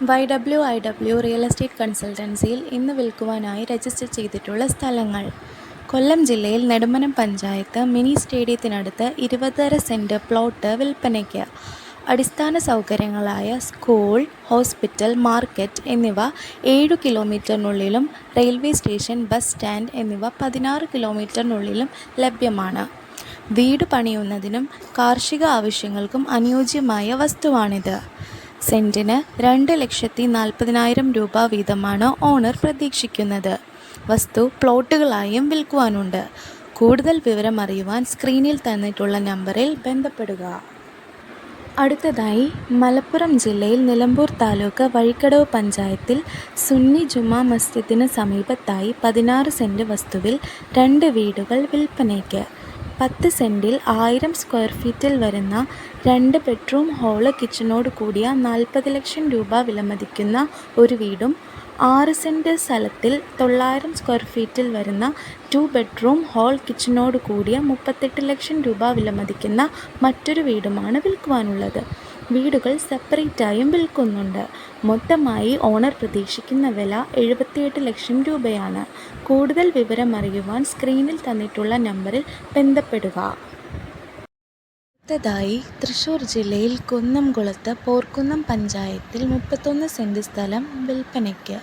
YWIW real estate കൺസൾട്ടൻസിയിൽ ഇന്ന് വിൽക്കുവാനായി register ചെയ്തിട്ടുള്ള സ്ഥലങ്ങൾ: കൊല്ലം ജില്ലയിൽ നെടുമനം പഞ്ചായത്ത് മിനി സ്റ്റേഡിയത്തിനടുത്ത് 20.5 സെന്റ് പ്ലോട്ട് വിൽപ്പനയ്ക്ക്. അടിസ്ഥാന സൗകര്യങ്ങളായ സ്കൂൾ, ഹോസ്പിറ്റൽ, മാർക്കറ്റ് എന്നിവ 7 കിലോമീറ്ററിനുള്ളിലും റെയിൽവേ സ്റ്റേഷൻ, ബസ് സ്റ്റാൻഡ് എന്നിവ 16 കിലോമീറ്ററിനുള്ളിലും ലഭ്യമാണ്. വീട് പണിയുന്നതിനും കാർഷിക ആവശ്യങ്ങൾക്കും അനുയോജ്യമായ വസ്തുവാണിത്. സെന്റിന് 2,40,000 രൂപ വീതമാണ് ഓണർ പ്രതീക്ഷിക്കുന്നത്. വസ്തു പ്ലോട്ടുകളായും വിൽക്കുവാനുണ്ട്. കൂടുതൽ വിവരം അറിയുവാൻ സ്ക്രീനിൽ തന്നിട്ടുള്ള നമ്പറിൽ ബന്ധപ്പെടുക. അടുത്തതായി മലപ്പുറം ജില്ലയിൽ നിലമ്പൂർ താലൂക്ക് വഴിക്കടവ് പഞ്ചായത്തിൽ സുന്നി ജുമാ മസ്ജിദിന് സമീപത്തായി 16 സെന്റ് വസ്തുവിൽ 2 വീടുകൾ വിൽപ്പനയ്ക്ക്. 10 സെന്റിൽ 1000 സ്ക്വയർ ഫീറ്റിൽ വരുന്ന 2 ബെഡ്റൂം ഹാള് കിച്ചണോട് കൂടിയ 40 ലക്ഷം രൂപ വിലമതിക്കുന്ന ഒരു വീടും 6 സെന്റ് സ്ഥലത്തിൽ 900 സ്ക്വയർ ഫീറ്റിൽ വരുന്ന 2 ബെഡ്റൂം ഹാൾ കിച്ചണോട് കൂടിയ 38 ലക്ഷം രൂപ വിലമതിക്കുന്ന മറ്റൊരു വീടുമാണ് വിൽക്കുവാനുള്ളത്. വീടുകൾ സെപ്പറേറ്റായും വിൽക്കുന്നുണ്ട്. മൊത്തമായി ഓണർ പ്രതീക്ഷിക്കുന്ന വില 78 ലക്ഷം രൂപയാണ്. കൂടുതൽ വിവരം അറിയുവാൻ സ്ക്രീനിൽ തന്നിട്ടുള്ള നമ്പറിൽ ബന്ധപ്പെടുക. അടുത്തതായി തൃശ്ശൂർ ജില്ലയിൽ കുന്നംകുളത്ത് പോർക്കുന്നം പഞ്ചായത്തിൽ 31 സെന്റ് സ്ഥലം വിൽപ്പനയ്ക്ക്.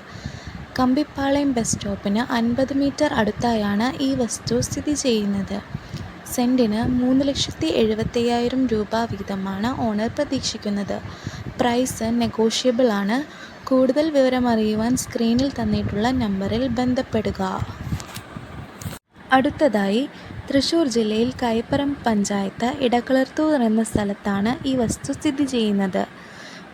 കമ്പിപ്പാളയം ബസ് സ്റ്റോപ്പിന് 50 മീറ്റർ അടുത്തായാണ് ഈ വസ്തു സ്ഥിതി ചെയ്യുന്നത്. സെന്റിന് 3,70,000 രൂപ വീതമാണ് ഓണർ പ്രതീക്ഷിക്കുന്നത്. പ്രൈസ് നെഗോഷ്യബിൾ ആണ്. കൂടുതൽ വിവരം അറിയുവാൻ സ്ക്രീനിൽ തന്നിട്ടുള്ള നമ്പറിൽ ബന്ധപ്പെടുക. അടുത്തതായി തൃശ്ശൂർ ജില്ലയിൽ കൈപ്പറമ്പ് പഞ്ചായത്ത് ഇടക്കളത്തൂർ എന്ന സ്ഥലത്താണ് ഈ വസ്തു സ്ഥിതി ചെയ്യുന്നത്.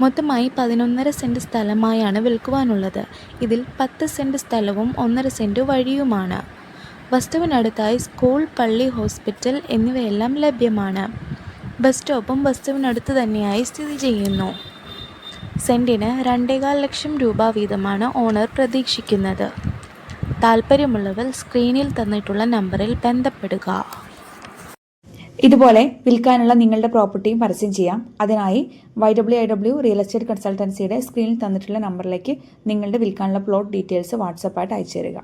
മൊത്തമായി 11.5 സെന്റ് സ്ഥലമായാണ് വിൽക്കുവാനുള്ളത്. ഇതിൽ 10 സെന്റ് സ്ഥലവും 1.5 സെന്റ് വഴിയുമാണ്. വസ്തുവിനടുത്തായി സ്കൂൾ, പള്ളി, ഹോസ്പിറ്റൽ എന്നിവയെല്ലാം ലഭ്യമാണ്. ബസ് സ്റ്റോപ്പും വസ്തുവിനടുത്ത് തന്നെയായി സ്ഥിതി ചെയ്യുന്നു. സെന്റിന് 2.25 ലക്ഷം രൂപ വീതമാണ് ഓണർ പ്രതീക്ഷിക്കുന്നത്. താൽപ്പര്യമുള്ളവർ സ്ക്രീനിൽ തന്നിട്ടുള്ള നമ്പറിൽ ബന്ധപ്പെടുക. ഇതുപോലെ വിൽക്കാനുള്ള നിങ്ങളുടെ പ്രോപ്പർട്ടിയും പരസ്യം ചെയ്യാം. അതിനായി YWIW റിയൽ എസ്റ്റേറ്റ് കൺസൾട്ടൻസിയുടെ സ്ക്രീനിൽ തന്നിട്ടുള്ള നമ്പറിലേക്ക് നിങ്ങളുടെ വിൽക്കാനുള്ള പ്ലോട്ട് ഡീറ്റെയിൽസ് വാട്സാപ്പായിട്ട് അയച്ചു തരിക.